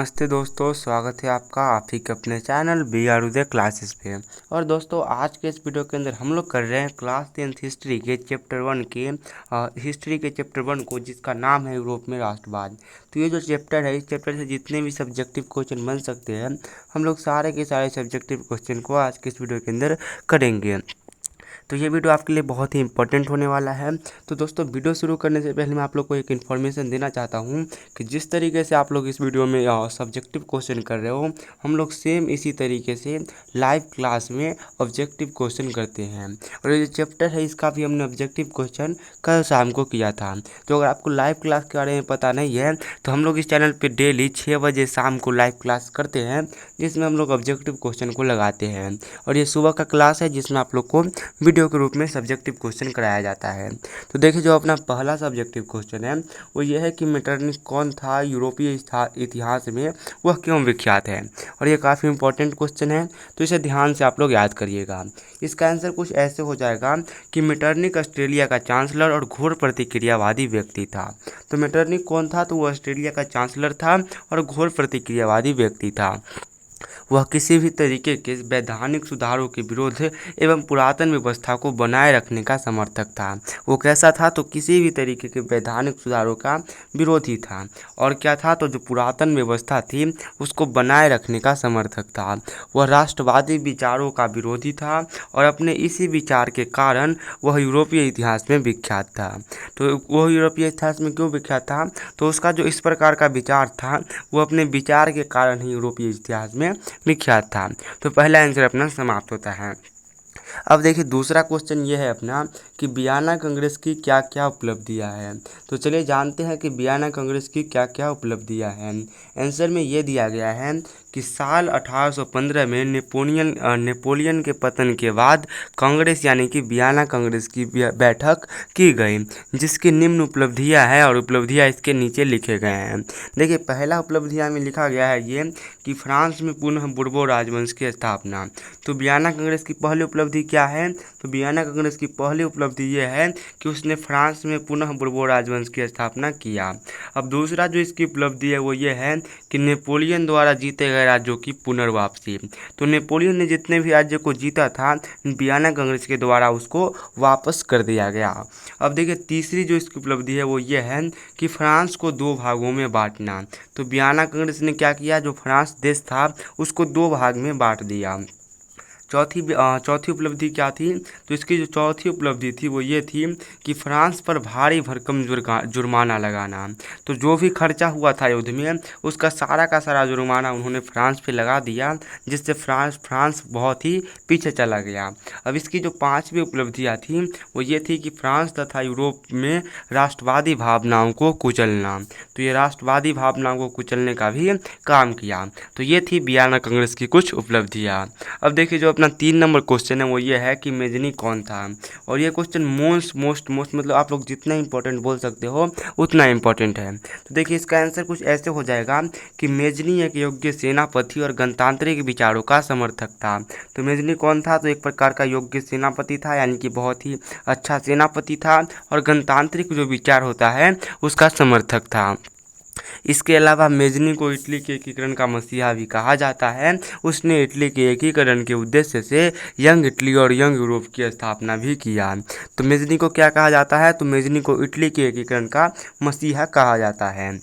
नमस्ते दोस्तों, स्वागत है आपका आप ही के अपने channel B R Uday classes पे। और दोस्तों आज के इस वीडियो के अंदर हम लोग कर रहे हैं क्लास 10th हिस्ट्री के चैप्टर 1 के हिस्ट्री के चैप्टर 1 को, जिसका नाम है यूरोप में राष्ट्रवाद। तो ये जो चैप्टर है, इस चैप्टर से जितने भी सब्जेक्टिव क्वेश्चन बन सकते हैं, हम लोग सारे के सारे सब्जेक्टिव क्वेश्चन को आज के इस वीडियो के अंदर करेंगे। तो ये वीडियो आपके लिए बहुत ही इंपॉर्टेंट होने वाला है। तो दोस्तों वीडियो शुरू करने से पहले मैं आप लोग को एक इन्फॉर्मेशन देना चाहता हूँ कि जिस तरीके से आप लोग इस वीडियो में सब्जेक्टिव क्वेश्चन कर रहे हो, हम लोग सेम इसी तरीके से लाइव क्लास में ऑब्जेक्टिव क्वेश्चन करते हैं। और ये जो चैप्टर है, इसका भी हमने ऑब्जेक्टिव क्वेश्चन कल शाम को किया था। तो अगर आपको लाइव क्लास के बारे में पता नहीं है, तो हम लोग इस चैनल पर डेली 6 बजे शाम को लाइव क्लास करते हैं, जिसमें हम लोग ऑब्जेक्टिव क्वेश्चन को लगाते हैं। और ये सुबह का क्लास है, जिसमें आप लोग को वीडियो के रूप में सब्जेक्टिव क्वेश्चन कराया जाता है। तो देखिए, जो अपना पहला सब्जेक्टिव क्वेश्चन है वो ये है कि मेटरनिख कौन था यूरोपीय इतिहास में, वह क्यों विख्यात है। और ये काफ़ी इंपॉर्टेंट क्वेश्चन है, तो इसे ध्यान से आप लोग याद करिएगा। इसका आंसर कुछ ऐसे हो जाएगा कि मेटरनिख ऑस्ट्रेलिया का चांसलर और घोर प्रतिक्रियावादी व्यक्ति था। तो मेटरनिख कौन था? तो वो ऑस्ट्रेलिया का चांसलर था और घोर प्रतिक्रियावादी व्यक्ति था। वह किसी भी तरीके के वैधानिक सुधारों के विरोध एवं पुरातन व्यवस्था को बनाए रखने का समर्थक था। वो कैसा था? तो किसी भी तरीके के वैधानिक सुधारों का विरोधी था। और क्या था? तो जो पुरातन व्यवस्था थी उसको बनाए रखने का समर्थक था। वह राष्ट्रवादी विचारों का विरोधी था और अपने इसी विचार के कारण वह यूरोपीय इतिहास में विख्यात था। तो वह यूरोपीय इतिहास में क्यों विख्यात था? तो उसका जो इस प्रकार का विचार था, वो अपने विचार के कारण ही यूरोपीय इतिहास में विख्यात था। तो पहला आंसर अपना समाप्त होता है। अब देखिए, दूसरा क्वेश्चन ये है अपना कि वियना कांग्रेस की क्या क्या उपलब्धियां हैं। तो चलिए जानते हैं कि वियना कांग्रेस की क्या क्या उपलब्धियां हैं। आंसर में ये दिया गया है कि साल 1815 में नेपोलियन के पतन के बाद कांग्रेस यानी कि वियना कांग्रेस की बैठक की गई, जिसकी निम्न उपलब्धियां हैं और उपलब्धियां इसके नीचे लिखे गए हैं। देखिए, पहला उपलब्धियां में लिखा गया है ये कि फ्रांस में पुनः बुर्बो राजवंश की स्थापना। तो वियना कांग्रेस की पहली उपलब्धि क्या है? तो वियना कांग्रेस की पहली उपलब्धि ये है कि उसने फ्रांस में पुनः बुर्बो राजवंश की स्थापना किया। अब दूसरा जो इसकी उपलब्धि है वो ये है कि नेपोलियन द्वारा जीते गए राज्यों की पुनर्वापसी। तो नेपोलियन ने जितने भी राज्यों को जीता था, वियना कांग्रेस के द्वारा उसको वापस कर दिया गया। अब देखिए, तीसरी जो इसकी उपलब्धि है वो ये है कि फ्रांस को 2 भागों में बांटना। तो वियना कांग्रेस ने क्या किया? जो फ्रांस देश था उसको 2 भाग में बांट दिया। चौथी उपलब्धि क्या थी? तो इसकी जो चौथी उपलब्धि थी वो ये थी कि फ्रांस पर भारी भरकम जुर्माना लगाना। तो जो भी खर्चा हुआ था युद्ध में, उसका सारा का सारा जुर्माना उन्होंने फ्रांस पे लगा दिया, जिससे फ्रांस बहुत ही पीछे चला गया। अब इसकी जो 5वीं उपलब्धियाँ थी वो ये थी कि फ्रांस तथा यूरोप में राष्ट्रवादी भावनाओं को कुचलना। तो ये राष्ट्रवादी भावनाओं को कुचलने का भी काम किया। तो ये थी वियना कांग्रेस की कुछ उपलब्धियाँ। अब देखिए, जो अपना 3 नंबर क्वेश्चन है वो ये है कि मेजनी कौन था। और ये क्वेश्चन मोस्ट मतलब आप लोग जितना इंपॉर्टेंट बोल सकते हो उतना इंपॉर्टेंट है। तो देखिए, इसका आंसर कुछ ऐसे हो जाएगा कि मेजनी एक योग्य सेनापति और गणतांत्रिक विचारों का समर्थक था। तो मेजनी कौन था? तो एक प्रकार का योग्य सेनापति था, यानी कि बहुत ही अच्छा सेनापति था और गणतांत्रिक जो विचार होता है उसका समर्थक था। इसके अलावा मेजनी को इटली के एकीकरण का मसीहा भी कहा जाता है। उसने इटली के एकीकरण के उद्देश्य से यंग इटली और यंग यूरोप की स्थापना भी किया। तो मेजनी को क्या कहा जाता है? तो मेजनी को इटली के एकीकरण का मसीहा कहा जाता है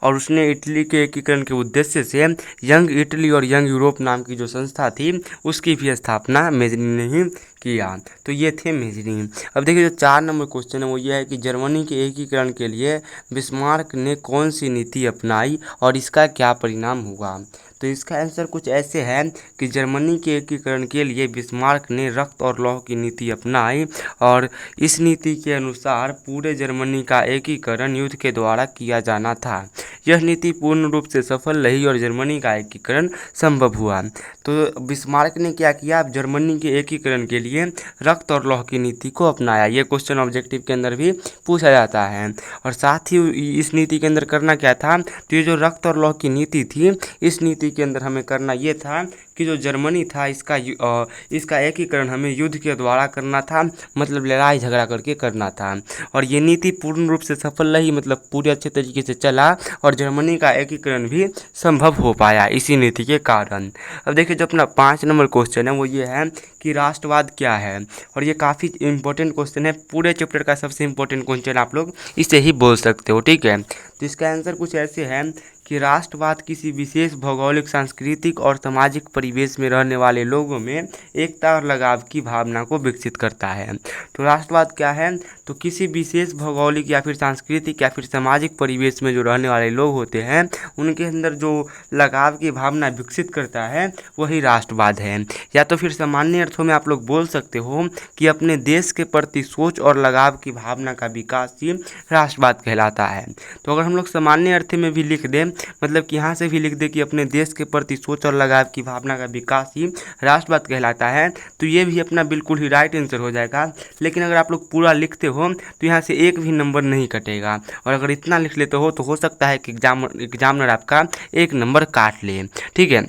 और उसने इटली के एकीकरण के उद्देश्य से यंग इटली और यंग यूरोप नाम की जो संस्था थी उसकी भी स्थापना मेजनी ने ही किया। तो ये थे मेजनी। अब देखिए, जो 4 नंबर क्वेश्चन है वो ये है कि जर्मनी के एकीकरण के लिए बिस्मार्क ने कौन सी नीति अपनाई और इसका क्या परिणाम हुआ। तो इसका आंसर कुछ ऐसे है कि जर्मनी के एकीकरण के लिए बिस्मार्क ने रक्त और लौह की नीति अपनाई और इस नीति के अनुसार पूरे जर्मनी का एकीकरण युद्ध के द्वारा किया जाना था। यह नीति पूर्ण रूप से सफल रही और जर्मनी का एकीकरण संभव हुआ। तो बिस्मार्क ने क्या किया? जर्मनी के एकीकरण के लिए रक्त और लौह की नीति को अपनाया। ये क्वेश्चन ऑब्जेक्टिव के अंदर भी पूछा जाता है। और साथ ही इस नीति के अंदर करना क्या था? तो ये जो रक्त और लौह की नीति थी, इस नीति के अंदर हमें करना ये था कि जो जर्मनी था इसका एकीकरण हमें युद्ध के द्वारा करना था, मतलब लड़ाई झगड़ा करके करना था। और ये नीति पूर्ण रूप से सफल रही, मतलब पूरे अच्छे तरीके से चला और जर्मनी का एकीकरण भी संभव हो पाया इसी नीति के कारण। अब देखिए जो अपना 5 नंबर क्वेश्चन है वो ये है कि राष्ट्रवाद क्या है, और ये काफ़ी इंपॉर्टेंट क्वेश्चन है, पूरे चैप्टर का सबसे इंपॉर्टेंट क्वेश्चन आप लोग इसे ही बोल सकते हो, ठीक है। तो इसका आंसर कुछ ऐसे है कि राष्ट्रवाद किसी विशेष भौगोलिक, सांस्कृतिक और सामाजिक परिवेश में रहने वाले लोगों में एकता और लगाव की भावना को विकसित करता है। तो राष्ट्रवाद क्या है, तो किसी विशेष भौगोलिक या फिर सांस्कृतिक या फिर सामाजिक परिवेश में जो रहने वाले लोग होते हैं उनके अंदर जो लगाव की भावना विकसित करता है वही राष्ट्रवाद है। या तो फिर सामान्य अर्थों में आप लोग बोल सकते हो कि अपने देश के प्रति सोच और लगाव की भावना का विकास ही राष्ट्रवाद कहलाता है। तो अगर हम लोग सामान्य अर्थ में भी लिख दें, मतलब कि यहाँ से भी लिख दे कि अपने देश के प्रति सोच और लगाव की भावना का विकास ही राष्ट्रवाद कहलाता है, तो ये भी अपना बिल्कुल ही राइट आंसर हो जाएगा। लेकिन अगर आप लोग पूरा लिखते हो तो यहाँ से एक भी नंबर नहीं कटेगा, और अगर इतना लिख लेते हो तो हो सकता है कि एग्जामिनर आपका 1 नंबर काट ले, ठीक है।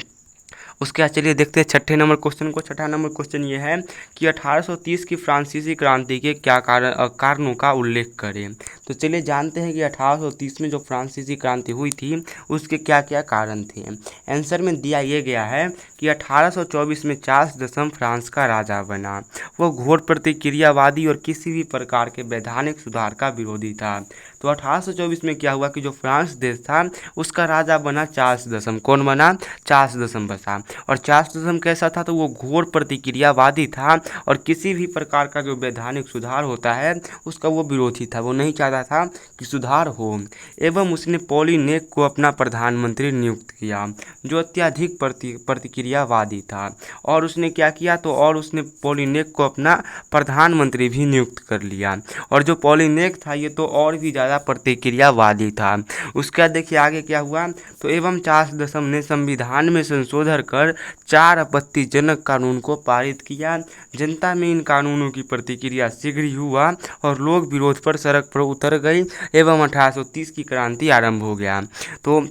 उसके बाद चलिए देखते हैं 6ठे नंबर क्वेश्चन को। 6ठा नंबर क्वेश्चन ये है कि 1830 की फ्रांसीसी क्रांति के क्या कारणों का उल्लेख करें। तो चलिए जानते हैं कि 1830 में जो फ्रांसीसी क्रांति हुई थी उसके क्या क्या कारण थे। आंसर में दिया ये गया है कि 1824 में चार्ल्स दशम फ्रांस का राजा बना। वो घोर प्रतिक्रियावादी और किसी भी प्रकार के वैधानिक सुधार का विरोधी था। तो 1824 में क्या हुआ कि जो फ्रांस देश था उसका राजा बना चार्ल्स दशम। कौन बना? चार्ल्स दशम बसा। और चार्ल्स दशम कैसा था, तो वो घोर प्रतिक्रियावादी था और किसी भी प्रकार का जो वैधानिक सुधार होता है उसका वो विरोधी था, वो नहीं चाहता था कि सुधार हो। एवं उसने पॉलिनेक को अपना प्रधानमंत्री नियुक्त किया जो अत्यधिक प्रतिक्रियावादी था। और उसने क्या किया, तो और उसने पॉलिनेक को अपना प्रधानमंत्री भी नियुक्त कर लिया। और जो पॉलिनेक था ये तो और भी ज़्यादा प्रतिक्रियावादी था। उसके बाद देखिए आगे क्या हुआ, तो एवं चार्ल्स दशम ने संविधान में संशोधन कर 4 आपत्तिजनक कानून को पारित किया। जनता में इन कानूनों की प्रतिक्रिया शीघ्र ही हुआ और लोग विरोध पर सड़क पर उतर गए एवं 1830 की क्रांति आरंभ हो गया। तो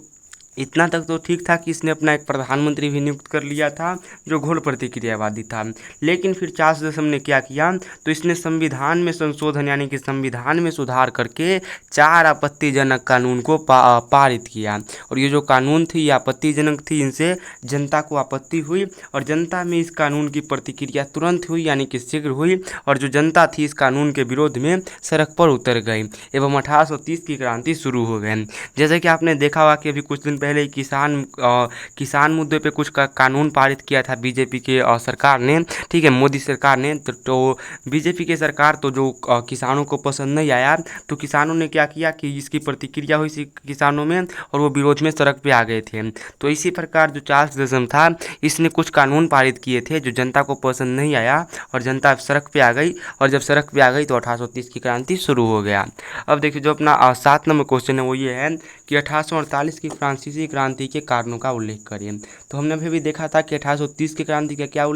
इतना तक तो ठीक था कि इसने अपना एक प्रधानमंत्री भी नियुक्त कर लिया था जो घोर प्रतिक्रियावादी था। लेकिन फिर चार्ल्स दशम ने क्या किया, तो इसने संविधान में संशोधन यानी कि संविधान में सुधार करके 4 आपत्तिजनक कानून को पारित किया। और ये जो कानून थी ये आपत्तिजनक थी, इनसे जनता को आपत्ति हुई और जनता में इस कानून की प्रतिक्रिया तुरंत हुई यानी कि शीघ्र हुई। और जो जनता थी इस कानून के विरोध में सड़क पर उतर गई एवं 1830 की क्रांति शुरू हो गई। जैसे कि आपने देखा हुआ कि अभी कुछ दिन पहले किसान मुद्दे पे कुछ कानून पारित किया था बीजेपी के सरकार ने, ठीक है, मोदी सरकार ने। तो बीजेपी के सरकार तो जो किसानों को पसंद नहीं आया, तो किसानों ने क्या किया कि इसकी प्रतिक्रिया हुई किसानों में और वो विरोध में सड़क पे आ गए थे। तो इसी प्रकार जो चार्ल्स दशम था इसने कुछ कानून पारित किए थे जो जनता को पसंद नहीं आया और जनता सड़क पे आ गई। और जब सड़क पे आ गई तो 1830 की क्रांति शुरू हो गया। अब देखिए जो अपना 7 नंबर क्वेश्चन है वो ये है कि 1848 की फ्रांसीसी क्रांति के कारणों का उल्लेख करें। तो हमने अभी भी देखा था कि 1830 की क्रांति के क्या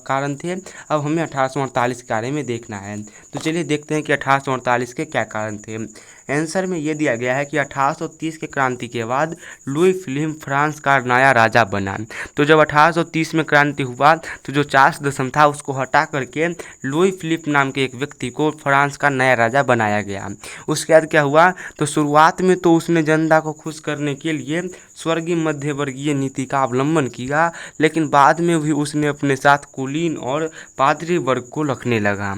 कारण थे। अब हमें 1848 के बारे में देखना है। तो चलिए देखते हैं कि 1848 के क्या कारण थे। आंसर में ये दिया गया है कि 1830 के क्रांति के बाद लुई फिलिप फ्रांस का नया राजा बना। तो जब 1830 में क्रांति हुआ तो जो चार्ल्स दशम था उसको हटा करके लुई फिलिप नाम के एक व्यक्ति को फ्रांस का नया राजा बनाया गया। उसके बाद क्या हुआ, तो शुरुआत में तो उसने जनता को खुश करने के लिए स्वर्गीय मध्यवर्गीय नीति का अवलंबन किया, लेकिन बाद में भी उसने अपने साथ कुलीन और पादरी वर्ग को रखने लगा।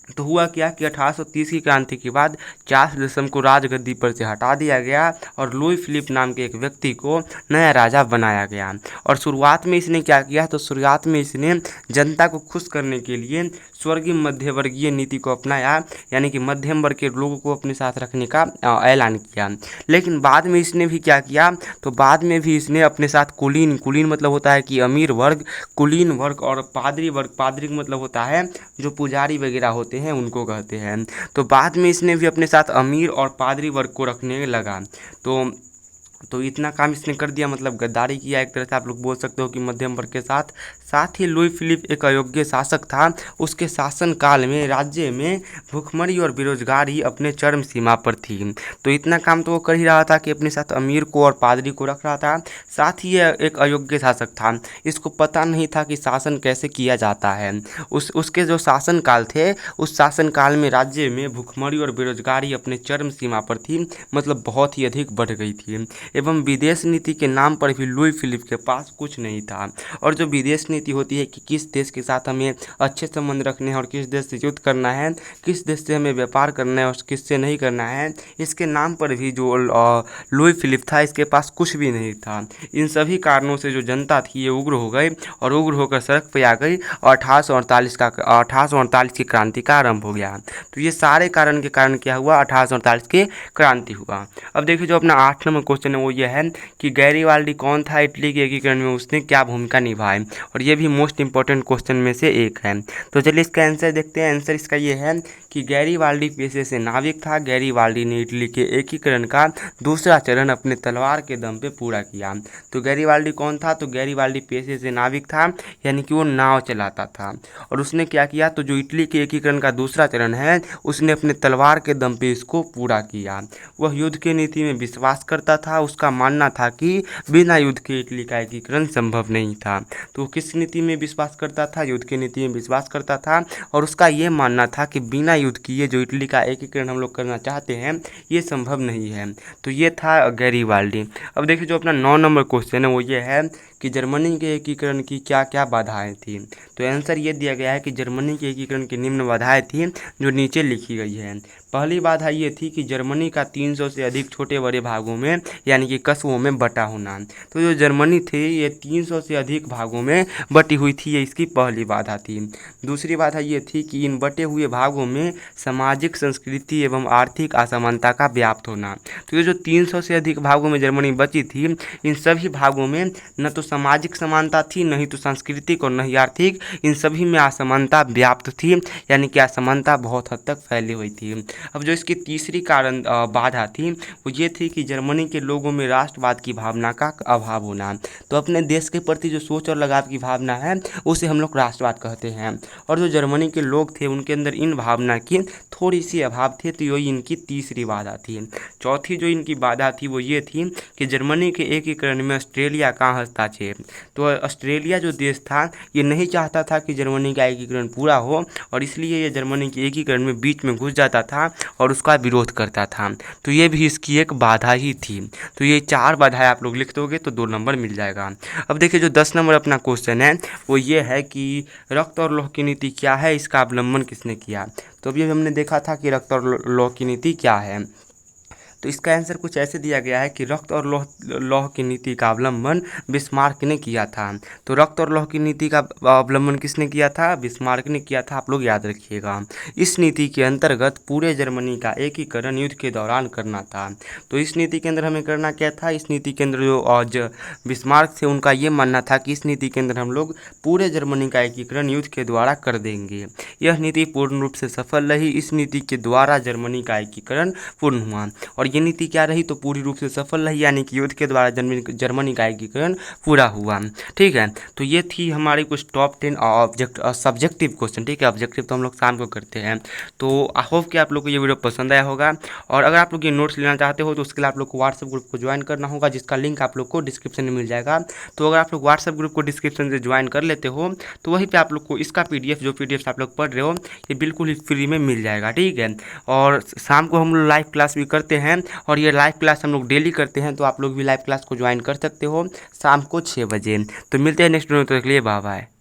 तो हुआ क्या कि 1830 की क्रांति के बाद चार्ल्स दशम को राजगद्दी पर से हटा दिया गया और लुई फिलिप नाम के एक व्यक्ति को नया राजा बनाया गया। और शुरुआत में इसने क्या किया, तो शुरुआत में इसने जनता को खुश करने के लिए स्वर्गीय मध्यवर्गीय नीति को अपनाया, यानी कि मध्यम वर्ग के लोगों को अपने साथ रखने का ऐलान किया। लेकिन बाद में इसने भी क्या किया, तो बाद में भी इसने अपने साथ कुलीन मतलब होता है कि अमीर वर्ग, कुलीन वर्ग और पादरी वर्ग, पादरी मतलब होता है जो पुजारी वगैरह होते हैं उनको कहते हैं। तो बाद में इसने भी अपने साथ अमीर और पादरी वर्ग को रखने लगा। तो तो इतना काम इसने कर दिया, मतलब गद्दारी किया एक तरह से आप लोग बोल सकते हो कि मध्यम वर्ग के साथ। साथ ही लुई फिलिप एक अयोग्य शासक था। उसके शासन काल में राज्य में भूखमरी और बेरोजगारी अपने चरम सीमा पर थी। तो इतना काम तो वो कर ही रहा था कि अपने साथ अमीर को और पादरी को रख रहा था। साथ ही ये एक अयोग्य शासक था, इसको पता नहीं था कि शासन कैसे किया जाता है। उसके जो शासन काल थे, उस शासन काल में राज्य में भूखमरी और बेरोजगारी अपने चरम सीमा पर थी, मतलब बहुत ही अधिक बढ़ गई थी। एवं विदेश नीति के नाम पर भी लुई फिलिप के पास कुछ नहीं था। और जो विदेश नीति होती है कि किस देश के साथ हमें अच्छे संबंध रखने हैं और किस देश से युद्ध करना है, किस देश से हमें व्यापार करना है और किससे नहीं करना है, इसके नाम पर भी जो लुई फिलिप था, इसके पास कुछ भी नहीं था। इन सभी कारणों से जो जनता थी ये उग्र हो गई और उग्र होकर सड़क पर आ गई और 1848 की क्रांति का आरंभ हो गया। तो ये सारे कारण के कारण क्या हुआ, 1848 की क्रांति हुआ। अब देखिए जो अपना 8 नंबर क्वेश्चन है वो ये है कि गैरीवाल्डी कौन था, इटली के एकीकरण में उसने क्या भूमिका निभाई, और ये भी मोस्ट इंपॉर्टेंट क्वेश्चन में से एक है। तो चलिए इसका आंसर देखते हैं। आंसर इसका ये है कि गैरीवाल्डी पेशे से नाविक था। गैरीवाल्डी ने इटली के एकीकरण का दूसरा चरण अपने तलवार के दम पे पूरा किया। तो गैरीवाल्डी कौन था, तो गैरीवाल्डी पेशे से नाविक था, यानी कि वो नाव चलाता था। और उसने क्या किया, तो जो इटली के एकीकरण का दूसरा चरण है उसने अपने तलवार के दम पे इसको पूरा किया। वह युद्ध की नीति में विश्वास करता था। उसका मानना था कि बिना युद्ध के इटली का एकीकरण संभव नहीं था। तो किस नीति में विश्वास करता था, युद्ध की नीति में विश्वास करता था। और उसका ये मानना था कि बिना युद्ध किए जो इटली का एकीकरण हम लोग करना चाहते हैं ये संभव नहीं है। तो ये था गैरीवाल्डी। अब देखिए जो अपना 9 नंबर क्वेश्चन है वो ये है कि जर्मनी के एकीकरण की क्या क्या बाधाएं थी। तो आंसर ये दिया गया है कि जर्मनी के एकीकरण की निम्न बाधाएं थी जो नीचे लिखी गई है। पहली बाधा ये थी कि जर्मनी का 300 से अधिक छोटे बड़े भागों में यानी कि कस्बों में बटा होना। तो जो जर्मनी थी ये 300 से अधिक भागों में बटी हुई थी, ये इसकी पहली बाधा थी। दूसरी बाधा ये थी कि इन बटे हुए भागों में सामाजिक, संस्कृति एवं आर्थिक असमानता का व्याप्त होना। तो ये जो 300 से अधिक भागों में जर्मनी बची थी, इन सभी भागों में न तो सामाजिक समानता थी, न ही तो सांस्कृतिक और न ही आर्थिक, इन सभी में असमानता व्याप्त थी, यानी कि असमानता बहुत हद तक फैली हुई थी। अब जो इसकी तीसरी कारण बाधा थी वो ये थी कि जर्मनी के लोगों में राष्ट्रवाद की भावना का अभाव होना। तो अपने देश के प्रति जो सोच और लगाव की भावना है उसे हम लोग राष्ट्रवाद कहते हैं। और जो जर्मनी के लोग थे उनके अंदर इन भावना की थोड़ी सी अभाव थे। तो यही इनकी तीसरी बाधा थी। चौथी जो इनकी बाधा थी वो ये थी कि जर्मनी के एकीकरण में ऑस्ट्रेलिया का हस्तक्षेप। तो ऑस्ट्रेलिया जो देश था ये नहीं चाहता था कि जर्मनी का एकीकरण पूरा हो, और इसलिए ये जर्मनी के एकीकरण में बीच में घुस जाता था और उसका विरोध करता था। तो ये भी इसकी एक बाधा ही थी। तो ये 4 बाधाएं आप लोग लिख दोगे तो 2 नंबर मिल जाएगा। अब देखिए जो 10 नंबर अपना क्वेश्चन है वो ये है कि रक्त और लौह की नीति क्या है, इसका अवलंबन किसने किया। तो अभी हमने देखा था कि रक्त और लौह की नीति क्या है। तो इसका आंसर कुछ ऐसे दिया गया है कि रक्त और लौह की नीति का अवलंबन बिस्मार्क ने किया था। तो रक्त और लौह की नीति का अवलंबन किसने किया था, बिस्मार्क ने किया था, आप लोग याद रखिएगा। इस नीति के अंतर्गत पूरे जर्मनी का एकीकरण युद्ध के दौरान करना था। तो इस नीति के अंदर हमें करना क्या था, इस नीति के अंदर जो बिस्मार्क थे उनका ये मानना था कि इस नीति के अंदर हम लोग पूरे जर्मनी का एकीकरण युद्ध के द्वारा कर देंगे। यह नीति पूर्ण रूप से सफल रही। इस नीति के द्वारा जर्मनी का एकीकरण पूर्ण हुआ। और ये नीति क्या रही, तो पूरी रूप से सफल रही, यानी कि युद्ध के द्वारा जर्मनी का एकीकरण पूरा हुआ। ठीक है, तो ये थी हमारी कुछ टॉप 10 सब्जेक्टिव क्वेश्चन। ठीक है, ऑब्जेक्टिव तो हम लोग शाम को करते हैं। तो आई होप कि आप लोग को ये वीडियो पसंद आया होगा। और अगर आप लोग ये नोट्स लेना चाहते हो तो उसके लिए आप लोग को व्हाट्सएप ग्रुप को ज्वाइन करना होगा, जिसका लिंक आप लोग को डिस्क्रिप्शन में मिल जाएगा। तो अगर आप लोग व्हाट्सएप ग्रुप को डिस्क्रिप्शन से ज्वाइन कर लेते हो तो वहीं पर आप लोग को इसका PDF जो PDF आप लोग पढ़ रहे हो ये बिल्कुल ही फ्री में मिल जाएगा। ठीक है, और शाम को हम लोग लाइव क्लास भी करते हैं, और ये लाइव क्लास हम लोग डेली करते हैं। तो आप लोग भी लाइव क्लास को ज्वाइन कर सकते हो शाम को 6 बजे। तो मिलते हैं नेक्स्ट वीडियो में, तो के लिए बाय बाय।